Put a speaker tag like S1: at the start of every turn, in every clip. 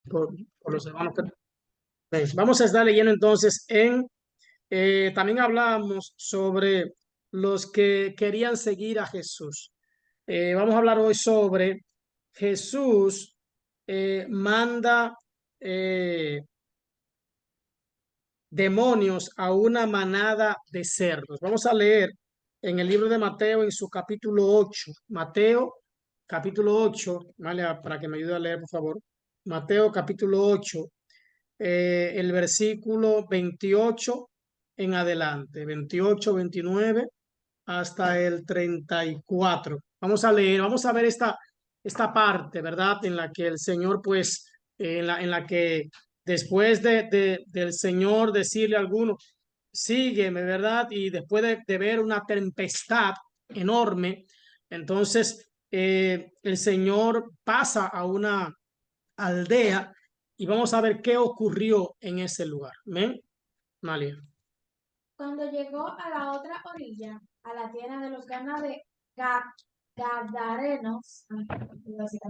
S1: por, por los hermanos que... Bien, vamos a estar leyendo entonces también hablamos sobre los que querían seguir a Jesús. Vamos a hablar hoy sobre Jesús manda eh, demonios a una manada de cerdos. Vamos a leer en el libro de Mateo en su capítulo 8. Mateo capítulo 8, ¿vale? Para que me ayude a leer, por favor. Mateo capítulo 8, el versículo 28 en adelante, 28, 29 hasta el 34. Vamos a leer, vamos a ver esta parte, ¿verdad? En la que el Señor, pues, en la que después del Señor decirle a alguno, sígueme, ¿verdad? Y después de ver una tempestad enorme, entonces el Señor pasa a una aldea y vamos a ver qué ocurrió en ese lugar. ¿Amén? Malia.
S2: Cuando llegó a la otra orilla, a la tierra de los Ga- Gadarenos, iba a decir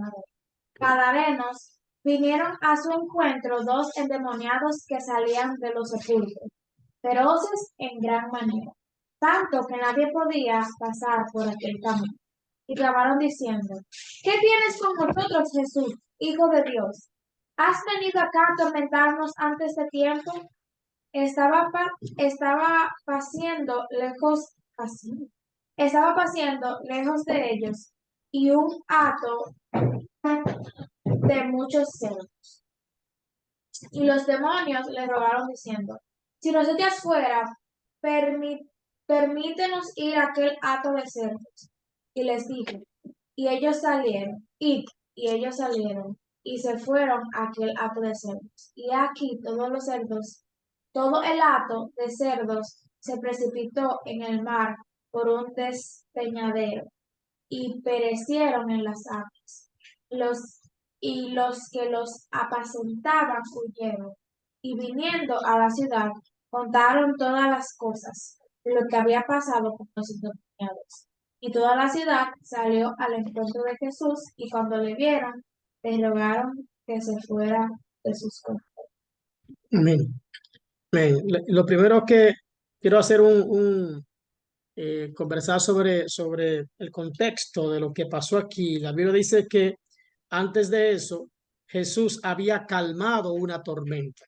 S2: Gadarenos, vinieron a su encuentro dos endemoniados que salían de los sepulcros, feroces en gran manera, tanto que nadie podía pasar por aquel camino. Y clamaron diciendo, ¿qué tienes con nosotros, Jesús, Hijo de Dios? ¿Has venido acá a atormentarnos antes de tiempo? Estaba paciendo lejos, estaba paciendo lejos de ellos y un hato de muchos cerdos. Y los demonios le rogaron diciendo, si nos echas fuera, permí- permítenos ir a aquel hato de cerdos. Y les dijo, y ellos salieron, y ellos salieron, y se fueron a aquel hato de cerdos. Y aquí todos los cerdos, todo el hato de cerdos se precipitó en el mar por un despeñadero, y perecieron en las aguas. Los, y los que los apacentaban huyeron, y viniendo a la ciudad, contaron todas las cosas, lo que había pasado con los endemoniados. Y toda la ciudad salió al encuentro de Jesús, y cuando le vieron, le rogaron que se fuera de sus cosas.
S1: Amén. Amén. Lo primero que quiero hacer conversar sobre el contexto de lo que pasó aquí. La Biblia dice que antes de eso Jesús había calmado una tormenta.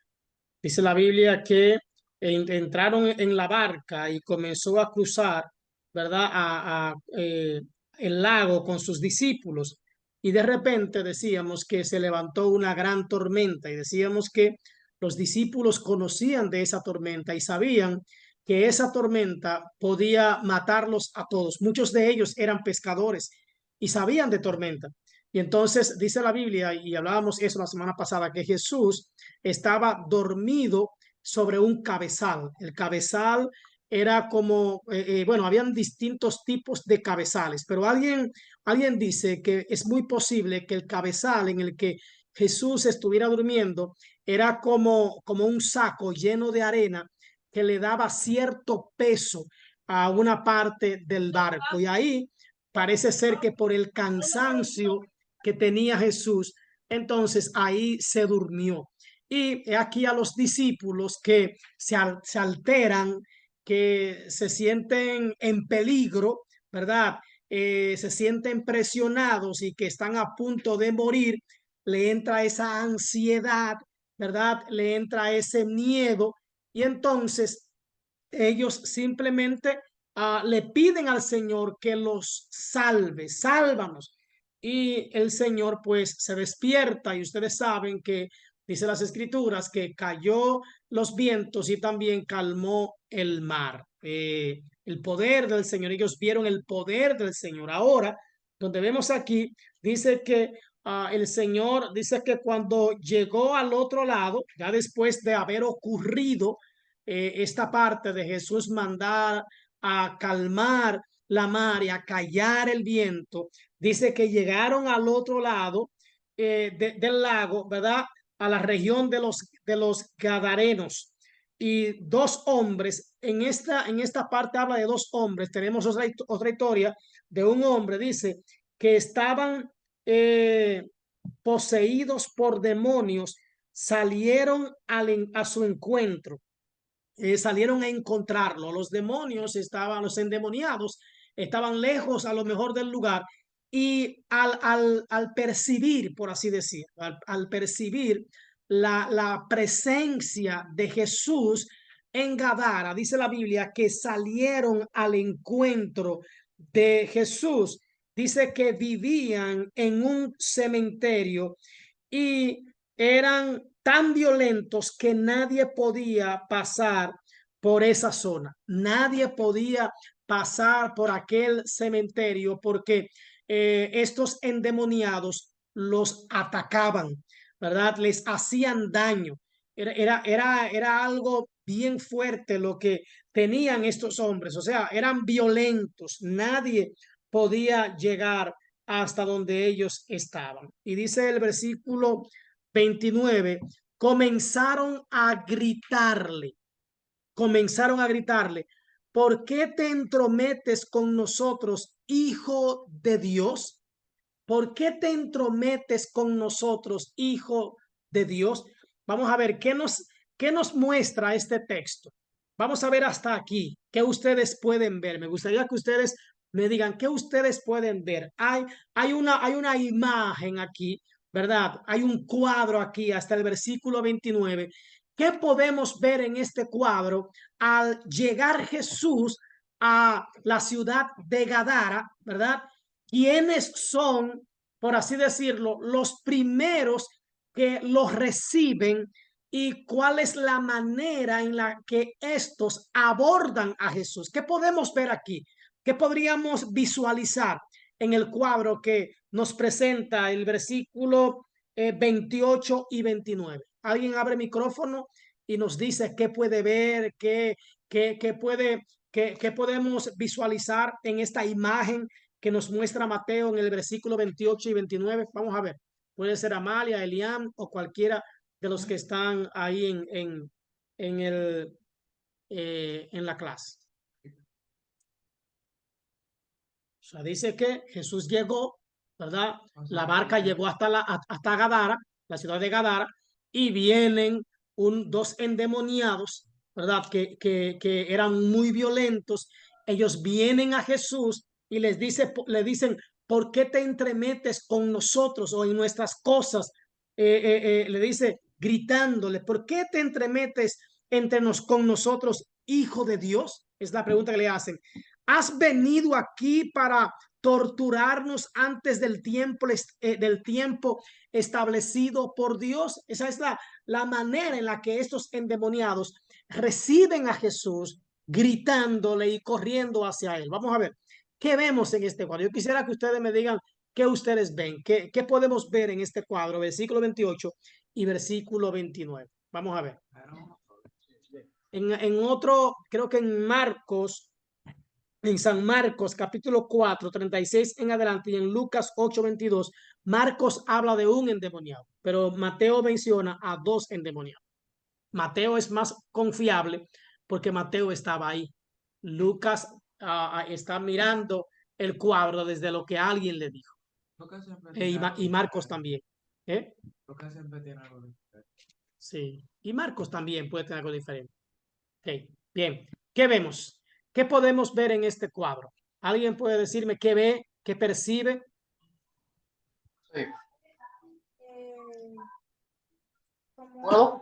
S1: Dice la Biblia que entraron en la barca y comenzó a cruzar, ¿verdad? El lago con sus discípulos. Y de repente decíamos que se levantó una gran tormenta y decíamos que los discípulos conocían de esa tormenta y sabían que esa tormenta podía matarlos a todos. Muchos de ellos eran pescadores y sabían de tormenta. Y entonces dice la Biblia, y hablábamos eso la semana pasada, que Jesús estaba dormido sobre un cabezal. El cabezal era como, bueno, habían distintos tipos de cabezales, pero alguien dice que es muy posible que el cabezal en el que Jesús estuviera durmiendo era como un saco lleno de arena que le daba cierto peso a una parte del barco. Y ahí parece ser que por el cansancio que tenía Jesús, entonces ahí se durmió. Y aquí a los discípulos que se alteran, que se sienten en peligro, ¿verdad? Se sienten presionados y que están a punto de morir, le entra esa ansiedad, ¿verdad? Le entra ese miedo y entonces ellos simplemente le piden al Señor que los salve, sálvanos. Y el Señor pues se despierta y ustedes saben que dice las escrituras que cayó los vientos y también calmó el mar. El poder del Señor, ellos vieron el poder del Señor. Ahora, donde vemos aquí, dice que el Señor, dice que cuando llegó al otro lado, ya después de haber ocurrido esta parte de Jesús mandar a calmar la mar y a callar el viento, dice que llegaron al otro lado del lago, ¿verdad? A la región de los Gadarenos. Y dos hombres, en esta parte habla de dos hombres, tenemos otra historia de un hombre, dice, que estaban poseídos por demonios, salieron a su encuentro, salieron a encontrarlo. Los demonios estaban, los endemoniados estaban lejos a lo mejor del lugar y al percibir, por así decir, al percibir la presencia de Jesús en Gadara, dice la Biblia que salieron al encuentro de Jesús. Dice que vivían en un cementerio y eran tan violentos que nadie podía pasar por esa zona. Nadie podía pasar por aquel cementerio porque estos endemoniados los atacaban, ¿verdad? Les hacían daño. Era algo bien fuerte lo que tenían estos hombres, o sea, eran violentos. Nadie podía llegar hasta donde ellos estaban. Y dice el versículo 29, comenzaron a gritarle, ¿por qué te entrometes con nosotros, hijo de Dios? ¿Por qué te entrometes con nosotros, hijo de Dios? Vamos a ver qué nos muestra este texto. Vamos a ver hasta aquí qué ustedes pueden ver. Me gustaría que ustedes me digan qué ustedes pueden ver. Hay una imagen aquí, ¿verdad? Hay un cuadro aquí hasta el versículo 29. ¿Qué podemos ver en este cuadro al llegar Jesús a la ciudad de Gadara, ¿verdad? ¿Quiénes son, por así decirlo, los primeros que los reciben y cuál es la manera en la que estos abordan a Jesús? ¿Qué podemos ver aquí? ¿Qué podríamos visualizar en el cuadro que nos presenta el versículo 28 y 29? ¿Alguien abre micrófono y nos dice qué puede ver, qué podemos visualizar en esta imagen que nos muestra Mateo en el versículo 28 y 29? Vamos a ver. Puede ser Amalia, Eliam o cualquiera de los que están ahí en la clase. O sea, dice que Jesús llegó, ¿verdad? La barca llegó hasta Gadara, la ciudad de Gadara, y vienen dos endemoniados, ¿verdad? Que eran muy violentos. Ellos vienen a Jesús y le dicen, ¿por qué te entremetes con nosotros o en nuestras cosas? Le dice, gritándole, ¿por qué te entremetes con nosotros, hijo de Dios? Es la pregunta que le hacen. ¿Has venido aquí para torturarnos antes del tiempo establecido por Dios? Esa es la manera en la que estos endemoniados reciben a Jesús gritándole y corriendo hacia él. Vamos a ver, ¿qué vemos en este cuadro? Yo quisiera que ustedes me digan qué ustedes ven, qué podemos ver en este cuadro, versículo 28 y versículo 29. Vamos a ver. En otro, creo que en San Marcos capítulo 4, 36 en adelante, y en Lucas 8, 22, Marcos habla de un endemoniado, pero Mateo menciona a dos endemoniados. Mateo es más confiable porque Mateo estaba ahí. Lucas está mirando el cuadro desde lo que alguien le dijo. Y Marcos también. ¿Eh? Sí, y Marcos también puede tener algo diferente. Okay. Bien, ¿qué vemos? ¿Qué podemos ver en este cuadro? ¿Alguien puede decirme qué ve, qué percibe?
S3: Sí.
S2: Como
S3: ¿Puedo?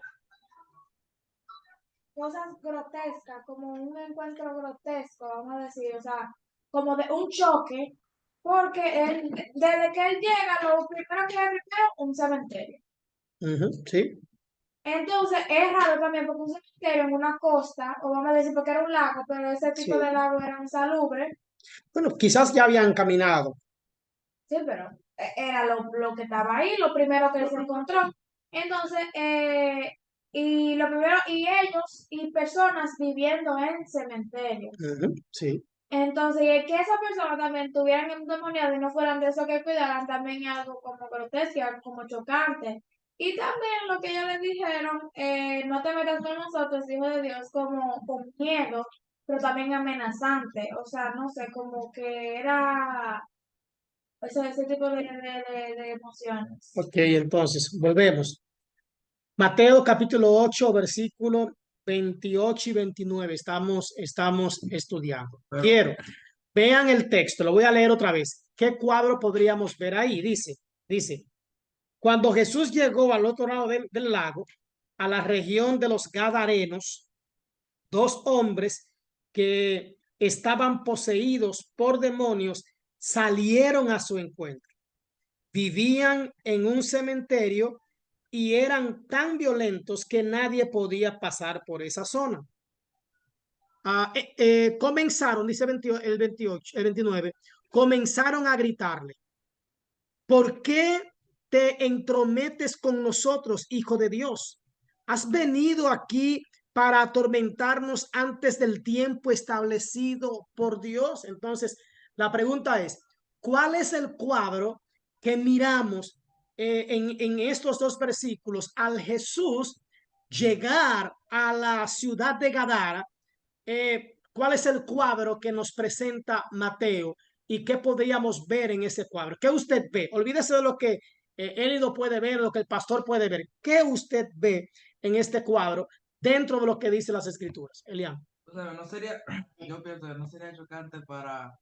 S2: cosas grotescas, como un encuentro grotesco, vamos a decir, o sea, como de un choque, porque desde que él llega, lo primero que ve primero, un cementerio.
S1: Sí.
S2: Entonces, es raro también, porque un cementerio en una costa, o vamos a decir porque era un lago, pero ese tipo
S1: Sí.
S2: de lago era insalubre,
S1: Bueno, quizás ya habían caminado.
S2: sí, pero era lo que estaba ahí, lo primero que él se encontró. Entonces, y lo primero, y ellos, y personas viviendo en cementerios.
S1: Sí.
S2: Entonces, y que esas personas también tuvieran endemoniado y no fueran de eso que cuidaran, también es algo como grotesco, algo como chocante. Y también lo que ellos les dijeron, no te metas con nosotros, hijo de Dios, como con miedo, pero también amenazante. O sea, no sé, como que era ese tipo de emociones.
S1: Ok, entonces, volvemos. Mateo capítulo 8, versículo 28 y 29. Estamos estudiando. Quiero, vean el texto, lo voy a leer otra vez. ¿Qué cuadro podríamos ver ahí? Dice, cuando Jesús llegó al otro lado del lago, a la región de los Gadarenos, dos hombres que estaban poseídos por demonios salieron a su encuentro. Vivían en un cementerio y eran tan violentos que nadie podía pasar por esa zona. Comenzaron, dice el 28, el 29, comenzaron a gritarle: ¿por qué te entrometes con nosotros, hijo de Dios? ¿Has venido aquí para atormentarnos antes del tiempo establecido por Dios? Entonces, la pregunta es, ¿cuál es el cuadro que miramos en estos dos versículos al Jesús llegar a la ciudad de Gadara? ¿Cuál es el cuadro que nos presenta Mateo y qué podríamos ver en ese cuadro? ¿Qué usted ve? Olvídese de lo que Élido puede ver, lo que el pastor puede ver. ¿Qué usted ve en este cuadro dentro de lo que dicen las escrituras? Elian.
S4: O sea, no sería, yo pienso que no sería chocante para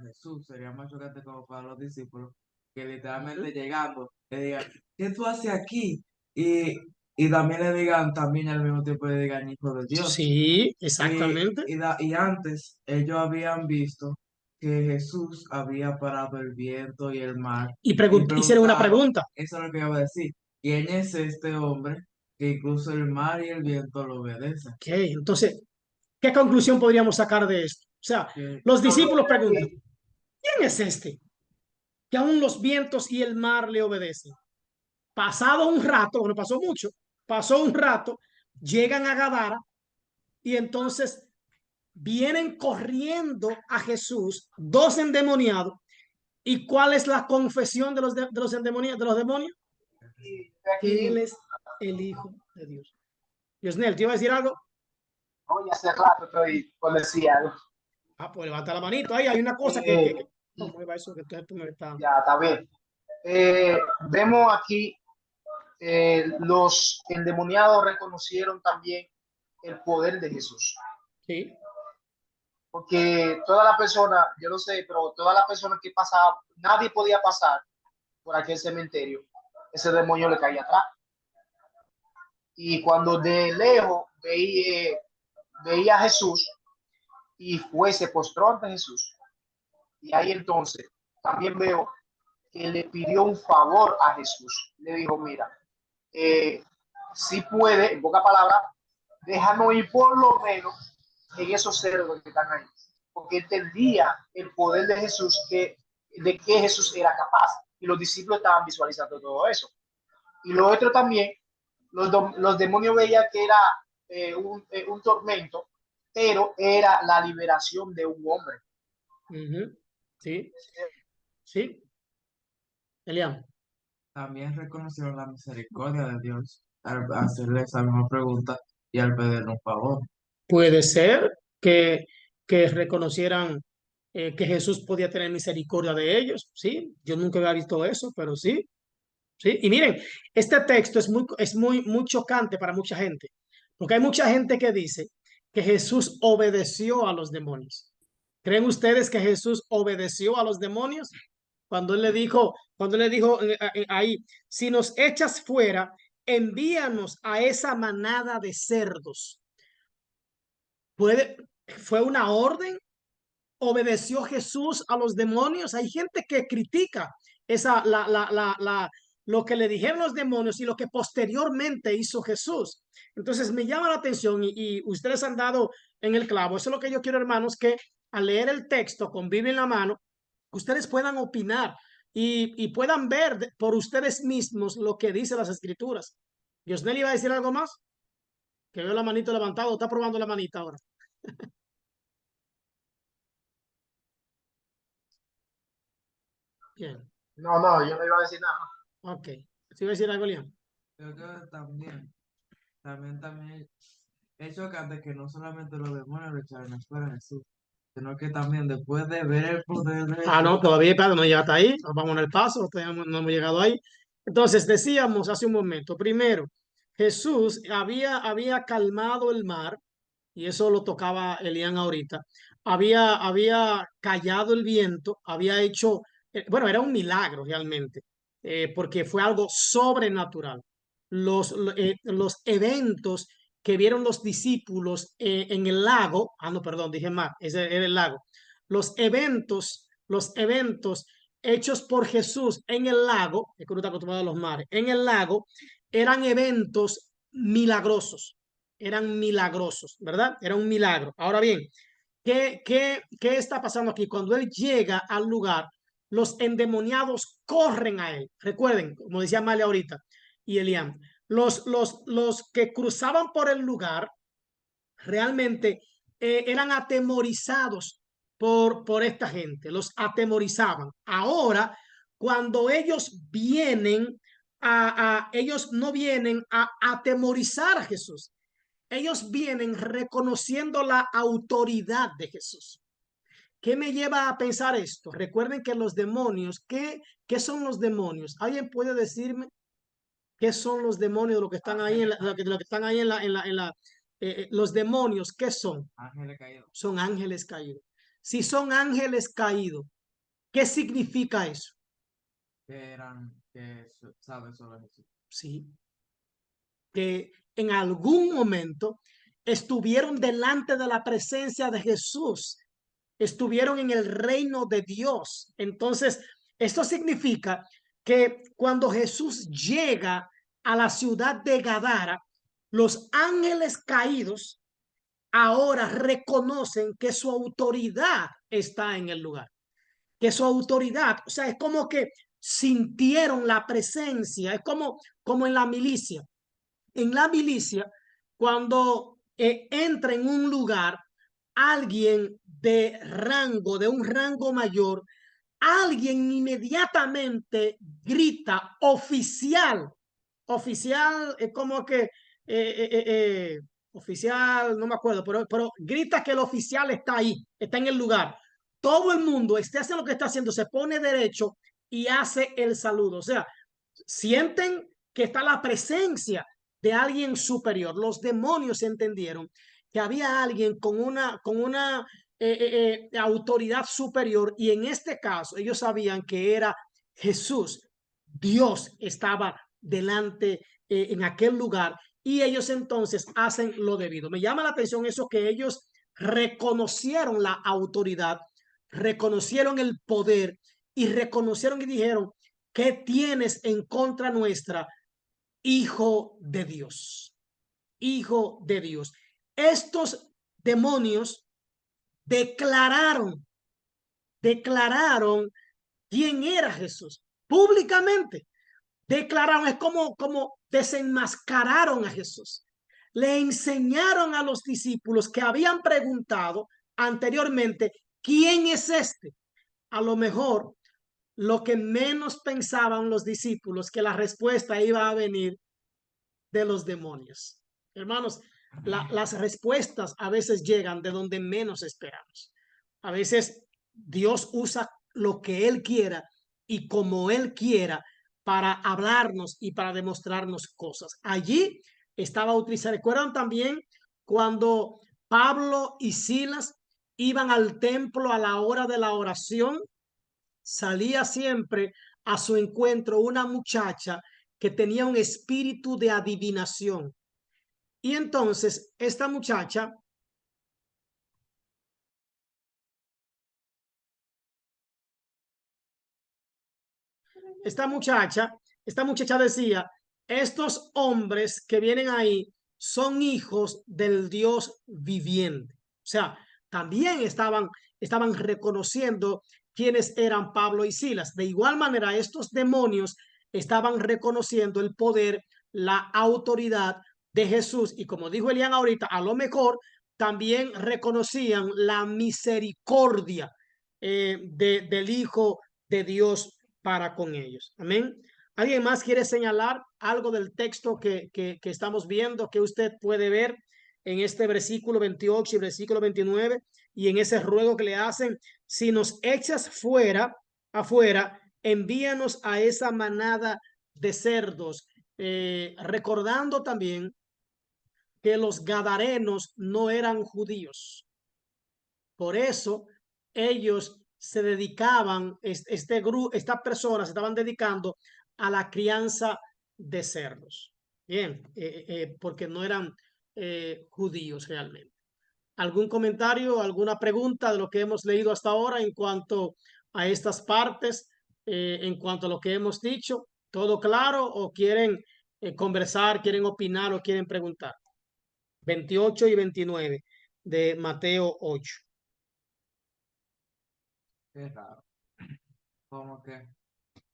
S4: Jesús, sería más chocante como para los discípulos, que literalmente llegando le digan, ¿qué tú haces aquí? Y, y también le digan, también al mismo tiempo le digan hijo de Dios.
S1: Sí, exactamente.
S4: Y antes ellos habían visto que Jesús había parado el viento y el mar
S1: Y
S4: y
S1: hicieron una
S4: preguntaron,
S1: pregunta.
S4: eso es lo que iba a decir, ¿quién es este hombre que incluso el mar y el viento lo obedecen?
S1: Ok, entonces, ¿qué conclusión podríamos sacar de esto? O sea,
S4: Que
S1: los discípulos preguntan, ¿quién es este que aún los vientos y el mar le obedecen? Pasado un rato, bueno, pasó mucho, pasó un rato, llegan a Gadara y entonces vienen corriendo a Jesús dos endemoniados. ¿Y cuál es la confesión de los endemoniados, de los demonios? Que Él es el Hijo de Dios. Diosnel, ¿te iba a decir algo?
S5: Oye, hace rato estoy por decir algo.
S1: Ah, pues levanta la manito. Ahí hay una cosa no mueva eso, que tú me está...
S5: Ya, está bien. Vemos aquí, los endemoniados reconocieron también el poder de Jesús.
S1: Sí.
S5: Porque toda la persona, yo no sé, pero toda la persona que pasaba, nadie podía pasar por aquel cementerio. Ese demonio le caía atrás. Y cuando de lejos veía a Jesús y se postró ante Jesús. Y ahí entonces también veo que le pidió un favor a Jesús. Le dijo, mira, si puede, en pocas palabras, déjanos ir por lo menos en esos cerdos que están ahí. Porque entendía el poder de Jesús, de que Jesús era capaz. Y los discípulos estaban visualizando todo eso. Y lo otro también, los demonios veían que era un tormento, pero era la liberación de un hombre.
S1: Sí, sí. Elian.
S4: también reconocieron la misericordia de Dios al hacerle esa misma pregunta y al pedirle un favor.
S1: Puede ser que reconocieran que Jesús podía tener misericordia de ellos. Sí, yo nunca había visto eso, pero sí. Sí, y miren, este texto muy chocante para mucha gente, porque hay mucha gente que dice que Jesús obedeció a los demonios. ¿Creen ustedes que Jesús obedeció a los demonios? Cuando él le dijo ahí, si nos echas fuera, envíanos a esa manada de cerdos. ¿Fue una orden? ¿Obedeció Jesús a los demonios? Hay gente que critica lo que le dijeron los demonios y lo que posteriormente hizo Jesús. Entonces me llama la atención y ustedes han dado en el clavo. Eso es lo que yo quiero, hermanos, que al leer el texto con Biblia en la mano, ustedes puedan opinar y puedan ver por ustedes mismos lo que dice las escrituras. ¿Diosnel iba a decir algo más? Que veo la manito levantada, está probando la manita ahora. Bien,
S5: No, no, yo no iba a decir nada.
S1: ok. ¿Sí iba a decir algo, Liam?
S4: Creo que también es chocante que no solamente los demonios lo echaron fuera de Jesús, sino que también después de ver el poder de
S1: Ah, no,
S4: Jesús,
S1: todavía, espérate, no llega hasta ahí. Nos vamos en el paso, todavía no hemos llegado ahí. Entonces, decíamos hace un momento, primero, Jesús había calmado el mar, y eso lo tocaba Elian ahorita. Había callado el viento, había hecho, bueno, era un milagro realmente, porque fue algo sobrenatural. Los eventos que vieron los discípulos en el lago, no, perdón, dije mal, ese era el lago. Los eventos hechos por Jesús en el lago, es que uno está acostumbrado a los mares, en el lago, eran eventos milagrosos, ¿verdad? Era un milagro. Ahora bien, ¿qué está pasando aquí? Cuando él llega al lugar, los endemoniados corren a él. Recuerden, como decía Amalia ahorita y Elian, los que cruzaban por el lugar realmente eran atemorizados por esta gente, los atemorizaban. Ahora, cuando ellos vienen ellos no vienen a atemorizar a Jesús, ellos vienen reconociendo la autoridad de Jesús. ¿Qué me lleva a pensar esto? Recuerden que los demonios, ¿qué son los demonios? ¿Alguien puede decirme qué son los demonios de lo que están ahí lo que están ahí los demonios? ¿Qué son?
S4: ángeles caídos,
S1: Son ángeles caídos. Si son ángeles caídos, ¿qué significa eso?
S4: que saben sobre Jesús.
S1: Sí, que en algún momento estuvieron delante de la presencia de Jesús, estuvieron en el reino de Dios. Entonces, esto significa que cuando Jesús llega a la ciudad de Gadara, los ángeles caídos ahora reconocen que su autoridad está en el lugar, que su autoridad, o sea, es como que sintieron la presencia, es como en la milicia. En la milicia, cuando entra en un lugar alguien de un rango mayor, alguien inmediatamente grita oficial. Oficial es como que oficial, no me acuerdo, pero grita que el oficial está ahí, está en el lugar. Todo el mundo esté haciendo lo que está haciendo, se pone derecho y hace el saludo. O sea, sienten que está la presencia de alguien superior. Los demonios entendieron que había alguien con una autoridad superior, y en este caso ellos sabían que era Jesús. Dios estaba delante en aquel lugar, y ellos entonces hacen lo debido. Me llama la atención eso, que ellos reconocieron la autoridad, reconocieron el poder y reconocieron y dijeron: ¿qué tienes en contra nuestra, hijo de Dios? Hijo de Dios. Estos demonios declararon quién era Jesús públicamente. Declararon, es como desenmascararon a Jesús. Le enseñaron a los discípulos que habían preguntado anteriormente: ¿quién es este? A lo mejor lo que menos pensaban los discípulos, que la respuesta iba a venir de los demonios. Hermanos, las respuestas a veces llegan de donde menos esperamos. A veces Dios usa lo que Él quiera y como Él quiera para hablarnos y para demostrarnos cosas. Allí estaba utilizado. ¿Recuerdan también cuando Pablo y Silas iban al templo a la hora de la oración? Salía siempre a su encuentro una muchacha que tenía un espíritu de adivinación. Y entonces esta muchacha esta muchacha decía: estos hombres que vienen ahí son hijos del Dios viviente. O sea, también estaban reconociendo quiénes eran Pablo y Silas. De igual manera, estos demonios estaban reconociendo el poder, la autoridad de Jesús. Y como dijo Elian ahorita, a lo mejor también reconocían la misericordia del Hijo de Dios para con ellos. Amén. ¿Alguien más quiere señalar algo del texto que estamos viendo, que usted puede ver en este versículo 28 y versículo 29, y en ese ruego que le hacen, si nos echas afuera, envíanos a esa manada de cerdos, recordando también que los gadarenos no eran judíos. Por eso ellos se dedicaban, este grupo, estas personas se estaban dedicando a la crianza de cerdos. Bien, porque no eran judíos realmente. ¿Algún comentario, alguna pregunta de lo que hemos leído hasta ahora en cuanto a estas partes, en cuanto a lo que hemos dicho? ¿Todo claro o quieren conversar, quieren opinar o quieren preguntar? 28 y 29 de Mateo 8.
S4: Qué raro. Como que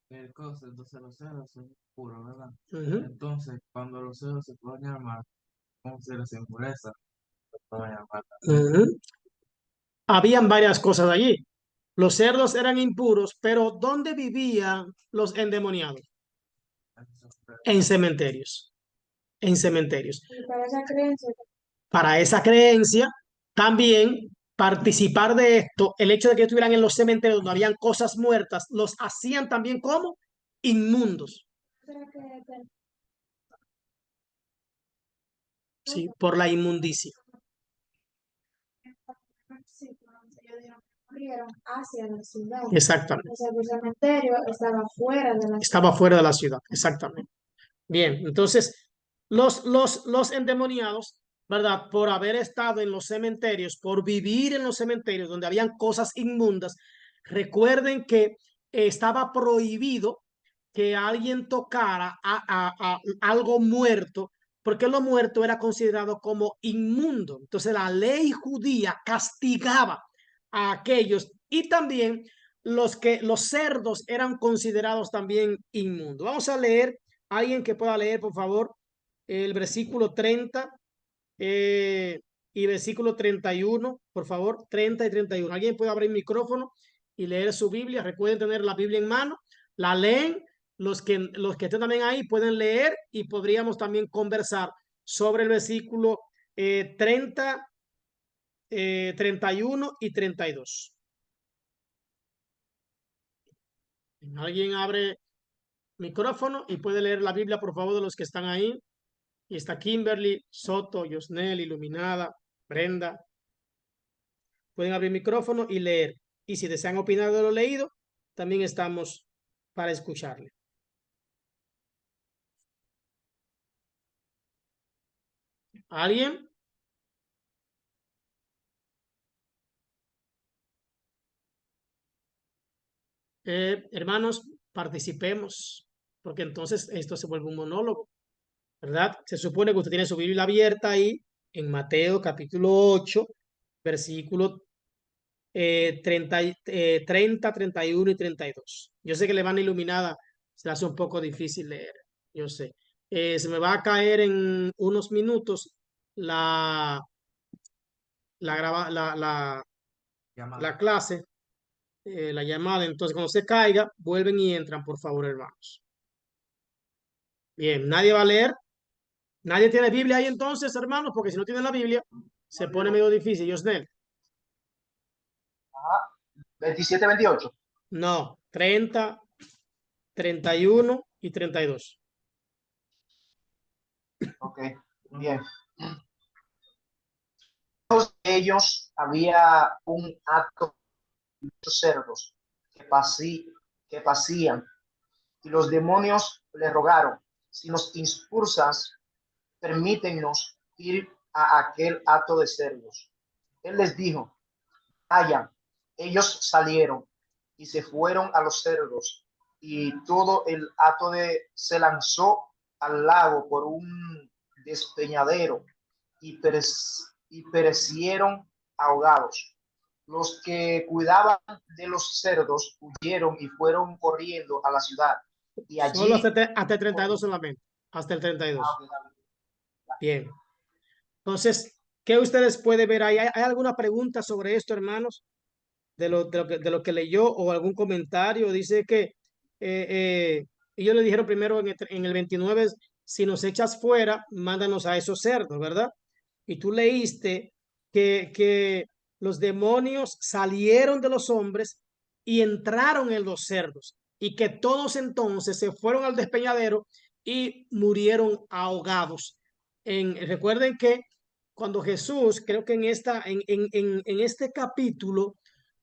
S4: el coso, entonces los cerdos son puros, ¿verdad? Entonces, cuando los cerdos se pueden llamar, ¿cómo se les impureza? Se pueden llamar también.
S1: Habían varias cosas allí. Los cerdos eran impuros, pero ¿dónde vivían los endemoniados? En cementerios. En cementerios.
S2: Y para esa creencia,
S1: Para esa creencia, también participar de esto, el hecho de que estuvieran en los cementerios donde habían cosas muertas, los hacían también como inmundos.
S2: ¿será que
S1: Sí, por la inmundicia.
S2: ellos corrieron hacia la ciudad?
S1: Exactamente.
S2: O sea, el cementerio estaba fuera de la ciudad.
S1: Estaba fuera de la ciudad. Exactamente. Bien, entonces los endemoniados, ¿verdad? Por haber estado en los cementerios, por vivir en los cementerios donde habían cosas inmundas, recuerden que estaba prohibido que alguien tocara a algo muerto, porque lo muerto era considerado como inmundo. Entonces la ley judía castigaba a aquellos y también los cerdos eran considerados también inmundos. Vamos a leer, alguien que pueda leer, por favor, el versículo 30 y versículo 31, por favor, 30 y 31. Alguien puede abrir el micrófono y leer su Biblia. Recuerden tener la Biblia en mano, la leen. Los que estén también ahí pueden leer y podríamos también conversar sobre el versículo 30, 31 y 32. Alguien abre micrófono y puede leer la Biblia, por favor, de los que están ahí. Y está Kimberly, Soto, Yosnel, Iluminada, Brenda. Pueden abrir micrófono y leer. Y si desean opinar de lo leído, también estamos para escucharle. ¿Alguien? Hermanos, participemos, porque entonces esto se vuelve un monólogo, ¿verdad? Se supone que usted tiene su Biblia abierta ahí en Mateo capítulo 8, versículo 30, 31 y 32. Yo sé que le van a iluminada, se le hace un poco difícil leer, yo sé. Se me va a caer en unos minutos la clase, la llamada. Entonces, cuando se caiga, vuelven y entran, por favor, hermanos. Bien, ¿nadie va a leer? ¿Nadie tiene Biblia ahí entonces, hermanos? Porque si no tienen la Biblia, se pone medio difícil. Yosnel.
S5: 27, 28.
S1: No, 30, 31 y 32.
S5: Ok, bien. Todos ellos había un acto de cerdos que pasían, y los demonios le rogaron: si nos expulsas, permítenos ir a aquel acto de cerdos. Él les dijo: vayan. Ellos salieron y se fueron a los cerdos, y todo el hato se lanzó al lago por un despeñadero y perecieron ahogados. Los que cuidaban de los cerdos huyeron y fueron corriendo a la ciudad. Y allí...
S1: Solo hasta el 32 solamente. Hasta el 32. Bien. Entonces, ¿qué ustedes pueden ver ahí? ¿Hay alguna pregunta sobre esto, hermanos? De lo que leyó o algún comentario. Dice que ellos le dijeron primero en el 29, si nos echas fuera, mándanos a esos cerdos, ¿verdad? y tú leíste que los demonios salieron de los hombres y entraron en los cerdos, y que todos entonces se fueron al despeñadero y murieron ahogados. Recuerden que cuando Jesús, creo que en este capítulo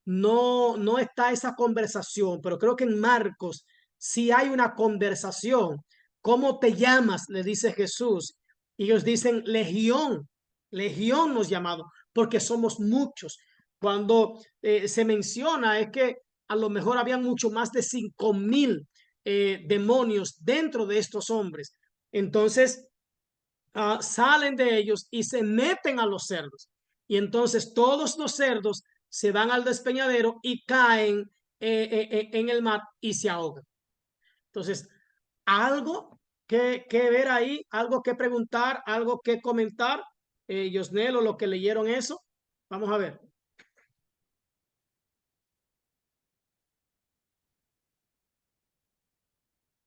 S1: no está esa conversación, pero creo que en Marcos sí hay una conversación. ¿Cómo te llamas?, le dice Jesús. Y ellos dicen legión, legión nos llamado, porque somos muchos. Cuando se menciona es que a lo mejor había mucho más de 5,000 demonios dentro de estos hombres. Entonces salen de ellos y se meten a los cerdos. Y entonces todos los cerdos se van al despeñadero y caen en el mar y se ahogan. Entonces, algo que ver ahí, algo que preguntar, algo que comentar, Yosnel, o lo que leyeron eso. Vamos a ver.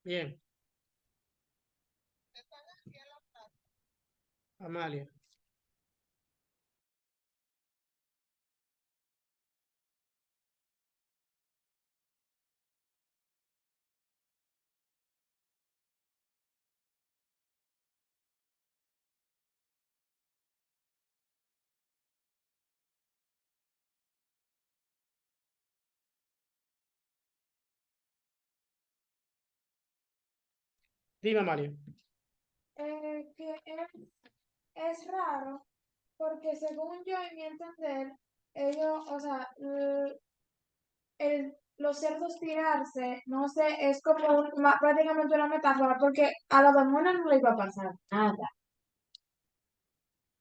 S1: Bien. Amalia. Dime, Amalia.
S2: Que es raro porque según yo en mi entender, ellos, o sea, los cerdos tirarse, no sé, es como prácticamente una metáfora porque a los demonios no les iba a pasar nada.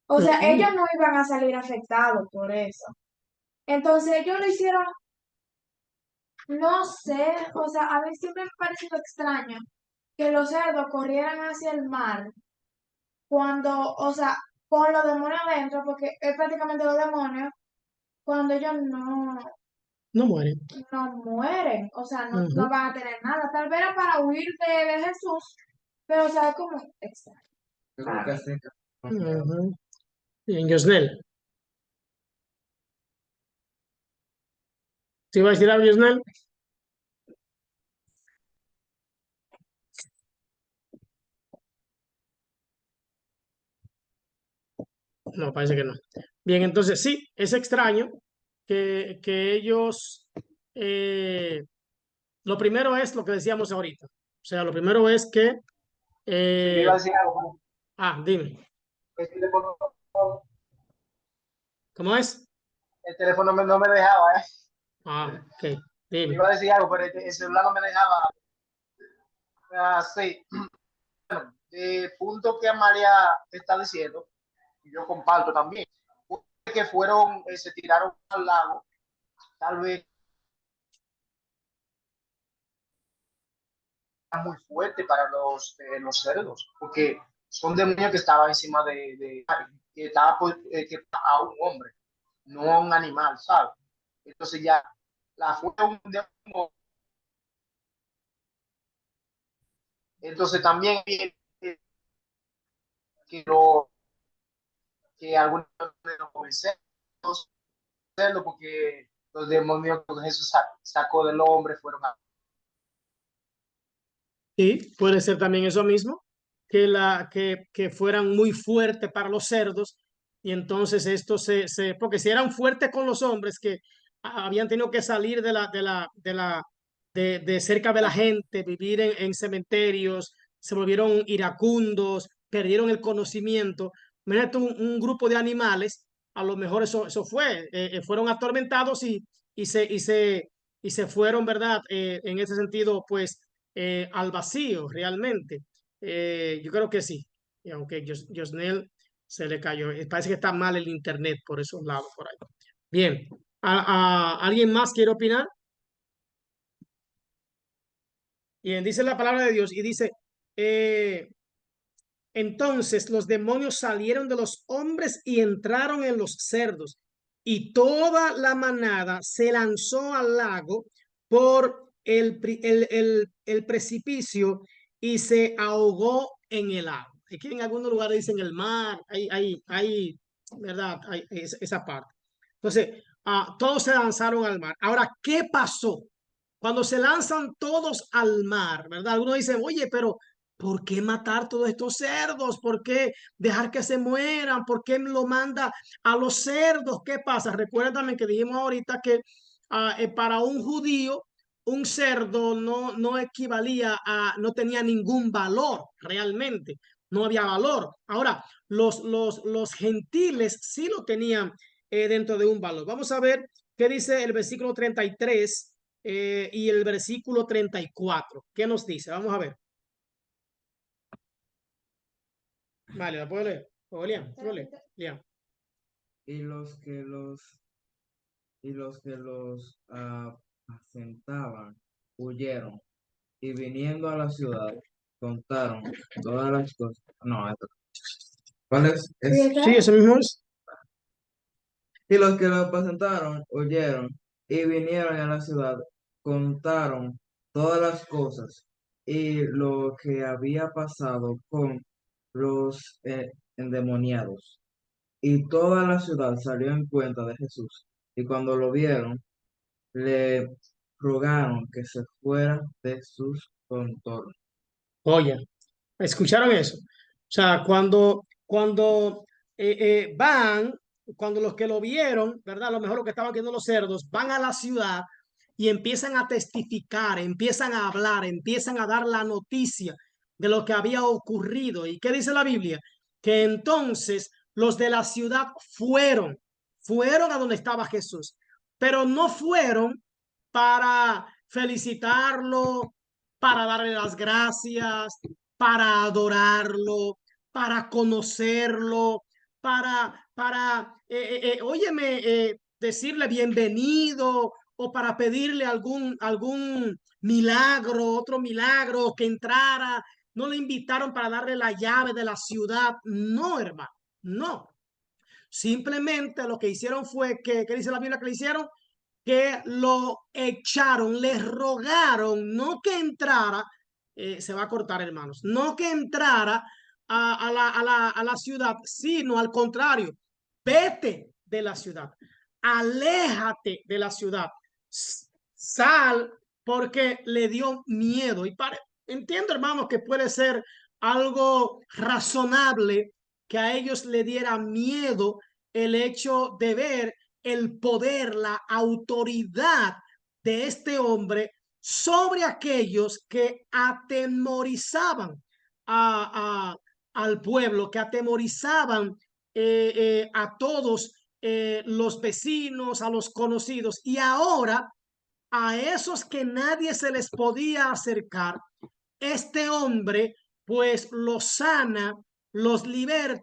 S2: O sea, ellos no iban a salir afectados por eso. Entonces ellos lo hicieron, no sé, o sea, a mí siempre me ha parecido extraño que los cerdos corrieran hacia el mar cuando, o sea, con los demonios adentro, porque es prácticamente los demonios, cuando ellos
S1: No mueren.
S2: no mueren, o sea, no van a tener nada. Tal vez era para huir de Jesús, pero o sea, es como extraño.
S1: Bien, Yosnel. ¿Te iba a decir algo, Yosnel? No, parece que no. Bien, entonces sí, es extraño que ellos, lo primero es lo que decíamos ahorita. O sea, lo primero es que,
S5: Sí, yo iba a decir algo.
S1: dime,
S5: El teléfono,
S1: ¿cómo es?
S5: el teléfono no me dejaba, ¿eh?
S1: Ok, dime.
S5: Iba a decir algo, pero el celular no me dejaba. Sí. Bueno, el punto que María está diciendo, y yo comparto también, que fueron, se tiraron al lago, tal vez muy fuerte para los cerdos, porque son demonios que estaban encima que estaba que a un hombre, no a un animal, ¿sabes? Entonces ya la fue un demonio. Entonces también quiero que algunos de los cerdos, porque los demonios que Jesús sacó del hombre fueron a...
S1: Sí, puede ser también eso mismo, que fueran muy fuertes para los cerdos, y entonces esto porque si eran fuertes con los hombres que habían tenido que salir de cerca de la gente, vivir en cementerios, se volvieron iracundos, perdieron el conocimiento. Imagínate un grupo de animales, a lo mejor eso fueron atormentados y se fueron, ¿verdad? En ese sentido, pues al vacío realmente. Yo creo que sí, y aunque Yosnel se le cayó. Parece que está mal el internet por esos lados, por ahí. Bien, ¿alguien más quiere opinar? Bien, dice la palabra de Dios y dice, entonces los demonios salieron de los hombres y entraron en los cerdos, y toda la manada se lanzó al lago por el precipicio y se ahogó en el agua. Aquí en algunos lugares dicen el mar, hay ¿verdad? Esa parte. Entonces, todos se lanzaron al mar. Ahora, ¿qué pasó? Cuando se lanzan todos al mar, ¿verdad? Algunos dicen, oye, pero ¿por qué matar todos estos cerdos? ¿Por qué dejar que se mueran? ¿Por qué lo manda a los cerdos? ¿Qué pasa? Recuérdame que dijimos ahorita que para un judío, un cerdo no equivalía no tenía ningún valor realmente, no había valor. Ahora, los gentiles sí lo tenían dentro de un valor. Vamos a ver qué dice el versículo 33 y el versículo 34. ¿Qué nos dice? Vamos a ver. Vale, ¿la puedo leer? Liam, ¿puedo leer? Liam.
S4: Y los que los asentaban huyeron, y viniendo a la ciudad contaron todas las cosas. No, esto. ¿Cuál es?
S1: Sí, eso mismo es.
S4: Y los que lo apacentaron oyeron y vinieron a la ciudad, contaron todas las cosas y lo que había pasado con los endemoniados. Y toda la ciudad salió en cuenta de Jesús. Y cuando lo vieron, le rogaron que se fuera de sus contornos.
S1: Oye, ¿escucharon eso? O sea, cuando los que lo vieron, ¿verdad? A lo mejor los que estaban viendo los cerdos, van a la ciudad y empiezan a testificar, empiezan a hablar, empiezan a dar la noticia de lo que había ocurrido. ¿Y qué dice la Biblia? Que entonces los de la ciudad fueron a donde estaba Jesús, pero no fueron para felicitarlo, para darle las gracias, para adorarlo, para conocerlo, óyeme, decirle bienvenido o para pedirle algún milagro, otro milagro, que entrara. No le invitaron para darle la llave de la ciudad. No, hermano, no. Simplemente lo que hicieron fue ¿qué dice la Biblia que le hicieron? Que lo echaron, les rogaron, no que entrara, se va a cortar, hermanos, no que entrara a la ciudad, sino al contrario, vete de la ciudad, aléjate de la ciudad, sal, porque le dio miedo. Entiendo, hermanos, que puede ser algo razonable que a ellos le diera miedo el hecho de ver el poder, la autoridad de este hombre sobre aquellos que atemorizaban al pueblo, que atemorizaban a todos los vecinos, a los conocidos. Y ahora a esos que nadie se les podía acercar, este hombre pues los sana, los liberta